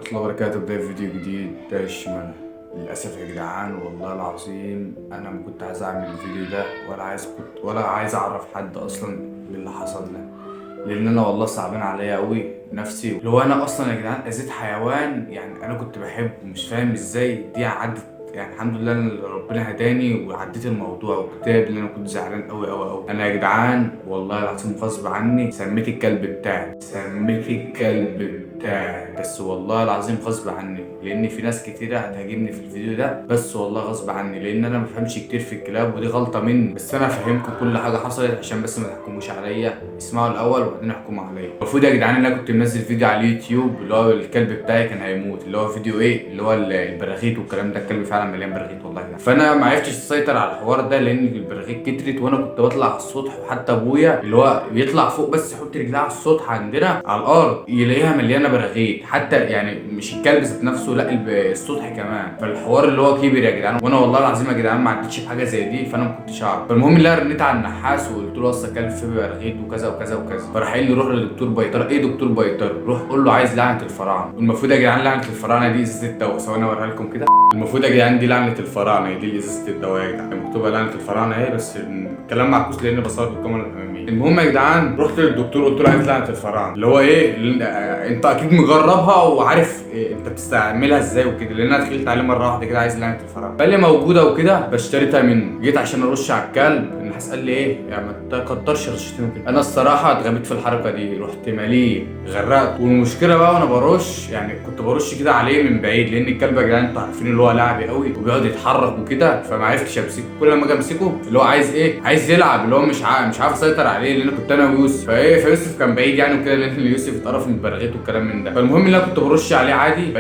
الله وبركاته. بداية فيديو جديد ده الشمال. للأسف يا جدعان والله العظيم أنا ما كنت عايز أعمل الفيديو ده ولا عايز أعرف حد أصلا باللي حصل ده، لأن أنا والله صعبان عليا أوي نفسي. لو أنا أصلا يا جدعان أذيت حيوان يعني أنا كنت بحبه، مش فاهم إزاي دي عدت. يعني الحمد لله إن ربنا هداني وعديت الموضوع وكتاب اللي انا كنت زعلان قوي قوي قوي. انا يا جدعان والله العظيم غصب عني سميت الكلب بتاعي بس والله العظيم غصب عني، لان في ناس كتيره هتهاجمني في الفيديو ده، بس والله غصب عني لان انا ما بفهمش كتير في الكلاب ودي غلطه مني. بس انا هفهمكم كل حاجه حصلت عشان بس ما تحكموش عليا، اسمعوا الاول وبعدين احكموا عليا. المفروض يا جدعان ان انا كنت منزل فيديو على اليوتيوب اللي هو الكلب بتاعي كان هيموت، اللي هو فيديو ايه اللي هو البراغيث والكلام ده. الكلب فعلا مليان براغيث والله يعني. فانا ما عرفتش اسيطر على الحوار ده لان البراغيث كترت، وانا كنت بطلع على السطح، وحتى ابويا اللي هو بيطلع فوق بس يحط رجليه على السطح عندنا على الارض يلاقيها مليانه براغيث، حتى يعني مش الكلب ذات نفسه لا السطح كمان. فالحوار اللي هو كبر يا جدعان، وانا والله العظيم يا جدعان ما عدتش بحاجه زي دي، فانا ما كنتش اعرف. فالمهم اللي انا رنيت على النحاس وقلت له اصل كلب فيه براغيث وكذا وكذا وكذا، فراح قال لي روح لدكتور بيطر. ايه دكتور بيطر؟ روح قول له عايز لعنه الفراعنه. والمفروض يا جدعان لعنه الفراعنه دي ازازه دواء، ثواني اوريها لكم كده. المفروض يا جدعان دي لعنه الفراعنه، دي ازازه الدواء يا جدعان، مكتوبه لعنه الفراعنه اهي، بس الكلام معكوس لان بصور بالكاميرا الاماميه. المهم يا جدعان رحت للدكتور قلت له عايز لعنه الفراعنه، اللي هو ايه انت اكيد مجربها وعارف إيه انت بتستعملها ازاي وكده، لان انا دخلت عليه مره واحده كده عايز لعنه الفراعنه، قال لي موجوده وكده، بشتريتها منه. جيت عشان ارش على الكلب النحاس قال لي ايه يعني ما تكترش رشتين وكده. انا الصراحه اتغبيت في الحركه دي، رحت ماليه غرقت. والمشكله بقى وانا برش يعني كنت برش كده عليه من بعيد، لان الكلب يا جدعان انتوا عارفين اللي هو لعبي قوي وبيقعد يتحرك وكده، فما عرفتش امسكه. كل ما اجي امسكه اللي هو عايز ايه، عايز يلعب، اللي هو مش عارف اسيطر عليه لان كنت انا ويوسف. فيوسف كان بعيد يعني وكده، لان يوسف اتقرف من البراغيث والكلام من ده. فالمهم ان انا كنت برش عليه عادي،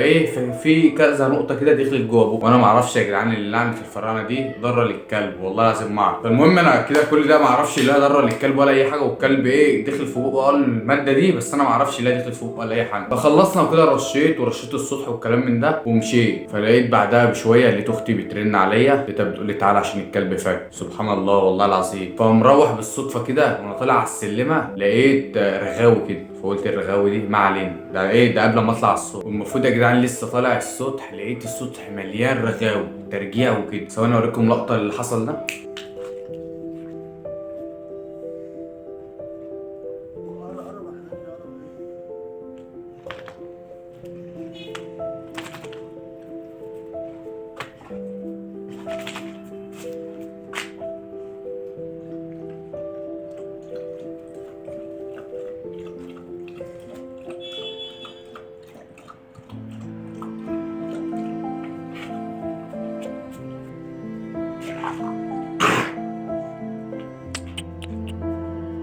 في كذا نقطه كده دخلت جوه بوقه، وانا ما اعرفش يا جدعان اللي لعنه الفراعنه دي ضاره للكلب والله العظيم ما اعرف. فالمهم انا كده كل ده ما اعرفش لا ضاره للكلب ولا اي حاجه، والكلب ايه دخل في بوقه قال الماده دي، بس انا ما اعرفش لا دخل في بوقه ولا اي حاجه. فخلصنا وكده رشيت السطح والكلام من ده ومشيت. فلقيت بعدها بشويه لقيت اختي بترن عليا، لقيتها بتقول لي تعالى عشان الكلب فاك. سبحان الله والله العظيم. فمروح بالصدفه كده وانا طالع على السلمه لقيت رغاوي كده، فقلت الرغاوي دي ما علينا، ده ايه ده قبل ما اطلع السطح. والمفروض يا جدعان لسه طالع السطح لقيت السطح مليان رغاوي ترجيع وكده. ثواني اوريكم لقطه اللي حصل ده.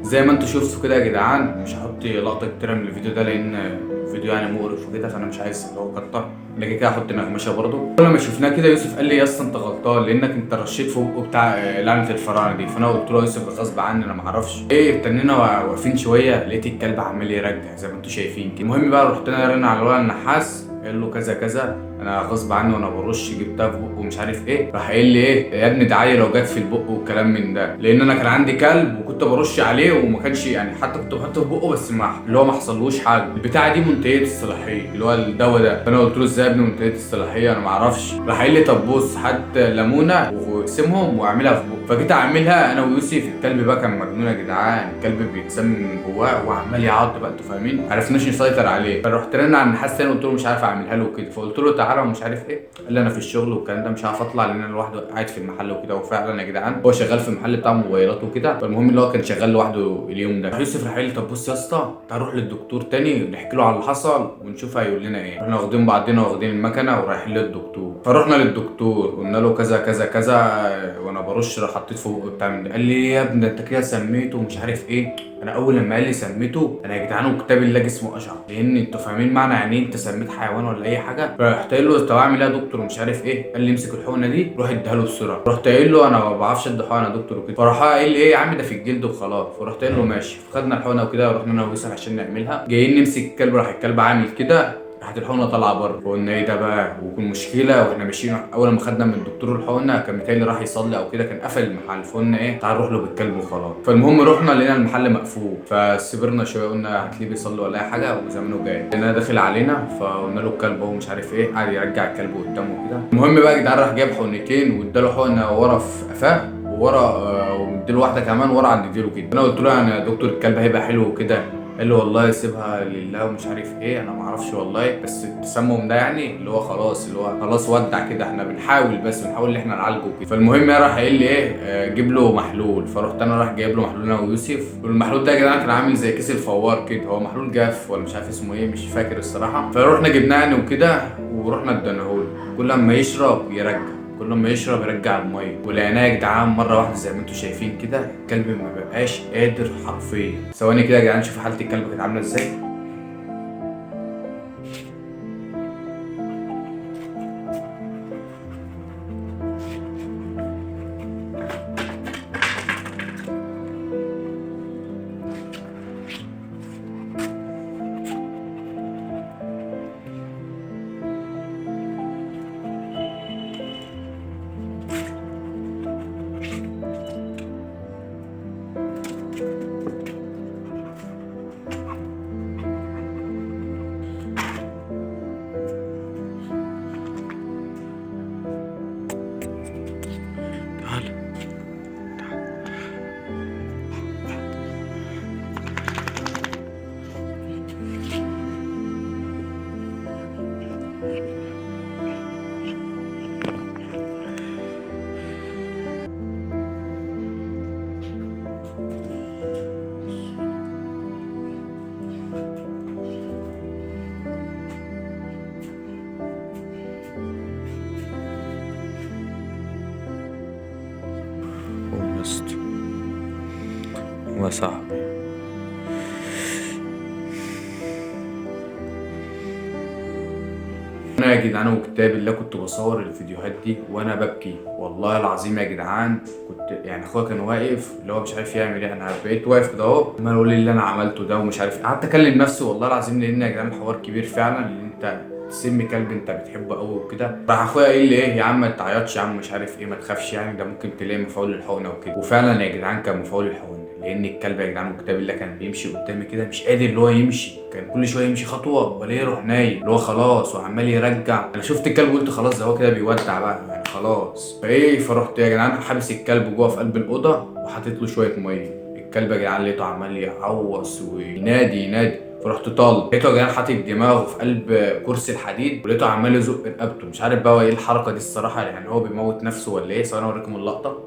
زي ما انتوا شفتوا كده يا جدعان، مش هحط لقطه كتيره من الفيديو ده لان الفيديو يعني مقرف وكده، فانا مش عايز اللي هو كتر. لكن كده هحط نغمشه برضه. اول ما شفناه كده يوسف قال لي يا اسطى انت غلطان لانك انت رشيت في بقه بتاع لعنه الفراعنه دي. فانا قلت له يوسف غصب عني انا ما اعرفش ايه. ابتدينا واقفين شويه لقيت الكلب عمال يرجع زي ما انتوا شايفين كده. المهم بقى رحت انا رن على الولد النحاس قال له كذا كذا، انا غصب عني وانا برش جبتها في بقه ومش عارف ايه. راح قايل لي ايه يا ابني ده عيل لو جت في البق والكلام من ده، لان انا كان عندي كلب وكنت برش عليه وما كانش يعني حتى كنت بحطه في بقه بس ما اللي هو ما حصلوش حاجه. البتاعه دي منتهيه الصلاحيه اللي هو الدواء ده. فانا قلت له ازاي يا ابني منتهيه الصلاحيه انا ما اعرفش. راح قايل لي طب بص هات ليمونه واقسمهم واعملها في بقه. فجيت اعملها انا ويوسف. الكلب بقى كان مجنون يا جدعان، الكلب بيتسمم من جواه وعمال يعض بقى انتوا فاهمين، عرفناش نسيطر عليه. فرحت رن على النحاس تاني قلت له مش عارف اعملها له كده. فقلت له تعالى ومش عارف ايه، قال لي انا في الشغل والكلام ده مش عارف اطلع لان انا لوحده قاعد في المحل وكده. وفعلا يا جدعان هو شغال في المحل بتاع موبايلات وكده. فالمهم اللي هو كان شغال لوحده اليوم ده. يوسف راح قال لي طب بص يا اسطى تعال نروح للدكتور تاني نحكي له على اللي حصل ونشوف هيقول لنا ايه. احنا واخدين بعضنا واخدين المكنه ورايحين للدكتور. فرحنا للدكتور قلنا له كذا كذا كذا، وانا برش حطيت فوق بتاع من ده. قال لي يا ابني انت كده سميته ومش عارف ايه. انا اول لما قال لي سميته انا يا جدعان وكتاب الله جسمه اشعر، لان انتوا فاهمين معنى يعني انت سميت حيوان ولا اي حاجه. فرحت قايل له طب اعمل ايه يا دكتور ومش عارف ايه. قال لي امسك الحقنه دي روح اديها له بسرعه. رحت قايل له انا ما بعرفش ادي حقنه يا دكتور وكده. فراح قايل لي ايه يا عم ده في الجلد وخلاص. فرحت قايل له ماشي. فخدنا الحقنه وكده ورحنا انا ويوسف عشان نعملها. جايين نمسك الكلب راح الكلب عامل كده راحت الحقنه طالعه بره، فقلنا ايه ده بقى، وكل مشكله واحنا ماشيين اول ما خدنا من الدكتور الحقنه كان متهيألي راح يصلي او كده، كان قفل المحل، فقلنا ايه تعال نروح له بالكلب وخلاص. فالمهم رحنا لقينا المحل مقفول، فصبرنا شويه قلنا هتلاقيه بيصلي ولا اي حاجه وزمانه جاي، لقينا داخل علينا فقلنا له الكلب اهو مش عارف ايه، قعد يرجع الكلب قدامه كده. المهم بقى يا جدعان راح جايب حقنتين واداله حقنه ورا في قفاه وورا ومديله واحده كمان ورا عند ديله كده. انا قلت له يعني يا دكتور الكلب هيبقى حلو وكده، قال له والله سيبها لله ومش عارف ايه، انا ما اعرفش والله، بس التسمم ده يعني اللي هو خلاص اللي هو خلاص ودع كده، احنا بنحاول بس بنحاول ان احنا نعالجه كده. فالمهم راح قايل لي ايه جيب له محلول، فرحت انا راح جايب له محلول انا ويوسف. والمحلول ده يا جدعان كان عامل زي كيس الفوار كده، هو محلول جاف ولا مش عارف اسمه ايه مش فاكر الصراحه. فروحنا جبناه يعني وكده ورحنا اديناه له، كل ما يشرب يرجع، كل ما يشرب يرجع الميه. ولقيناه يا جدعان مره واحده زي ما انتم شايفين كده الكلب ما بقاش قادر حرفيا. ثواني كده يا جدعان شوفوا حاله الكلب كانت عامله ازاي. ومست وصاحبي انا يا جدعان وكتاب الله كنت بصور الفيديوهات دي وانا ببكي والله العظيم يا جدعان. كنت يعني اخويا كان واقف اللي هو مش عارف يعمل ايه، انا بقيت واقف كده اهو عمال اقول اللي انا عملته ده ومش عارف ايه، قعدت اكلم نفسي والله العظيم لان يا جدعان الحوار كبير فعلا، ان انت تسمي كلب انت بتحبه قوي وكده. راح اخويا قايل لي ايه يا عم ما تعيطش يا عم مش عارف ايه ما تخافش يعني ده ممكن تلاقي مفعول للحقنه وكده. وفعلا يا جدعان كان مفعول للحقنه، لان الكلب يا جدعان وكتاب الله كان بيمشي قدامي كده مش قادر اللي هو يمشي، كان كل شويه يمشي خطوه ولا يروح نايم اللي هو خلاص وعمال يرجع. انا شفت الكلب قلت خلاص ده هو كده بيودع بقى يعني خلاص. فايه فرحت يا جدعان حابس الكلب جوه في قلب الاوضه وحاطط له شويه ميه. الكلب يا جدعان لقيته عمال يعوص وينادي ينادي، فرحت طالع لقيته يا جدعان حاطط دماغه في قلب كرسي الحديد ولقيته عمال يزق رقبته. مش عارف بقى هو ايه الحركه دي الصراحه، يعني هو بيموت نفسه ولا ايه؟ ثواني اوريكم اللقطه.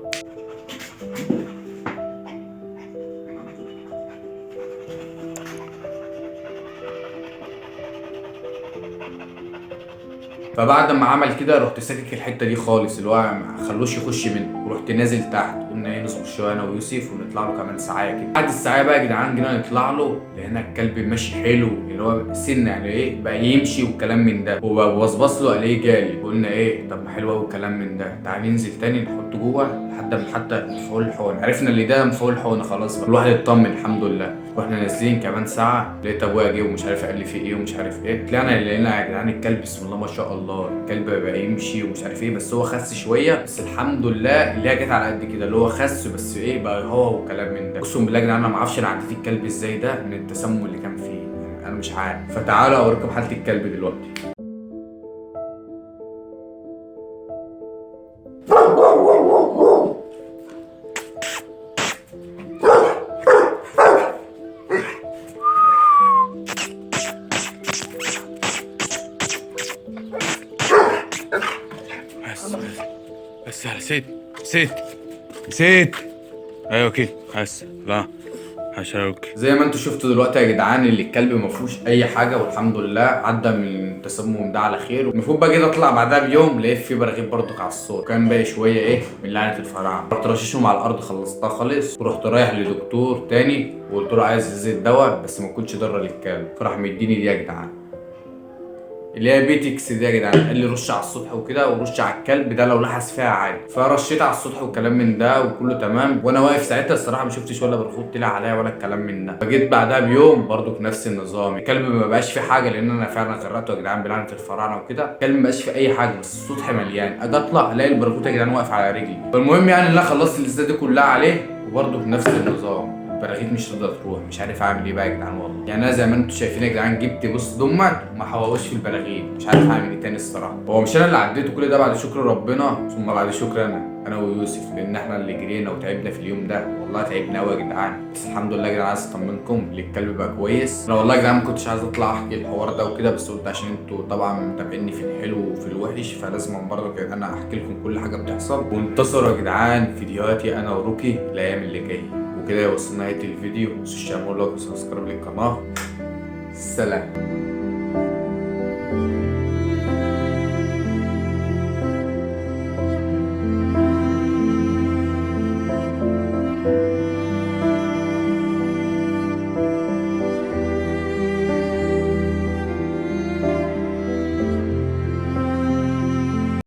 فبعد ما عمل كده رحت ساكك الحته دي خالص اللي هو ما خلوش يخش منه، ورحت نازل تحت. قلنا ايه نصبر شويه انا ويوسف ونطلع له كمان ساعه كده. بعد الساعه بقى يا جدعان جينا نطلع له لقينا الكلب ماشي حلو اللي هو سن يعني ايه بقى يمشي والكلام من ده، وبصبص له الاقيه جالي. قلنا ايه طب ما حلو قوي الكلام من ده، تعال ننزل تاني نحطه جوه لحد ما حتى مفعول الحقن، عرفنا اللي ده مفعول الحقن خلاص بقى الواحد يطمن الحمد لله. واحنا نازلين كمان ساعه لقيت ابويا جه ومش عارف قال لي في ايه ومش عارف ايه. طلعنا لقينا يا جدعان الكلب بسم الله ما شاء الله الكلب بقى يمشي ومش عارف ايه، بس هو خس شويه بس الحمد لله اللي هي جت على قد كده اللي هو خس بس ايه بقى هو وكلام من ده. اقسم بالله يا جدعان انا ما اعرفش انا عديت الكلب ازاي ده من التسمم اللي كان فيه يعني انا مش عارف. فتعالوا اوريكم حاله الكلب دلوقتي. بس نسيت نسيت نسيت ايوه كده بس لا هشاوك. زي ما انتوا شفتوا دلوقتي يا جدعان اللي الكلب ما فيهوش اي حاجه والحمد لله عدى من التسمم ده على خير. المفروض بقى كده اطلع بعدها بيوم لقيت في براغيث برضك على الصوت، كان باقي شويه ايه من لعنه الفراعنه. رحت رششهم على الارض خلصتها خالص ورحت رايح لدكتور تاني وقلت له عايز ازازه دواء بس ما كنتش ضاره للكلب، فراح مديني دي يا جدعان. اللي هي بيتكس دي يا جدعان. قال لي رش على السطح وكده ورش على الكلب ده لو لحس فيها عادي. فرشيت على السطح وكلام من ده وكله تمام. وانا واقف ساعتها الصراحه ما شفتش ولا برغوت طلع عليا ولا الكلام من ده. فجيت بعدها بيوم برضو في نفس النظام. الكلب ما بقاش فيه حاجه لان انا فعلا غرقته يا جدعان بلعنه الفراعنه وكده. الكلب ما بقاش فيه اي حاجه بس السطح مليان. اجي اطلع الاقي البرغوت يا جدعان واقف على رجلي. فالمهم يعني ان انا خلصت الازازه دي كلها عليه وبرضه في نفس النظام. البراغيث مش راضيه تروح. مش عارف اعمل ايه بقى يا جدعان والله. يعني انا زي ما انتم شايفين يا جدعان جبت بص دمك ما حووش في البراغيث. مش عارف اعمل ايه تاني الصراحه. هو مش انا اللي عديته كل ده بعد شكر ربنا ثم بعد شكر انا ويوسف لان احنا اللي جرينا وتعبنا في اليوم ده. والله تعبنا قوي يا جدعان. بس الحمد لله يا جدعان عايز اطمنكم اللي الكلب بقى كويس. انا والله يا جدعان ما كنتش عايز اطلع احكي الحوار ده وكده بس قلت عشان انتوا طبعا متابعيني في الحلو وفي الوحش فلازم برضه كده انا احكي لكم كل حاجه بتحصل. وانتصروا يا جدعان فيديوهاتي انا وروكي الايام اللي جايه. وكده وصلنا نهايه الفيديو. متنسوش تعملوا لايك وسبسكرايب للقناه. سلام.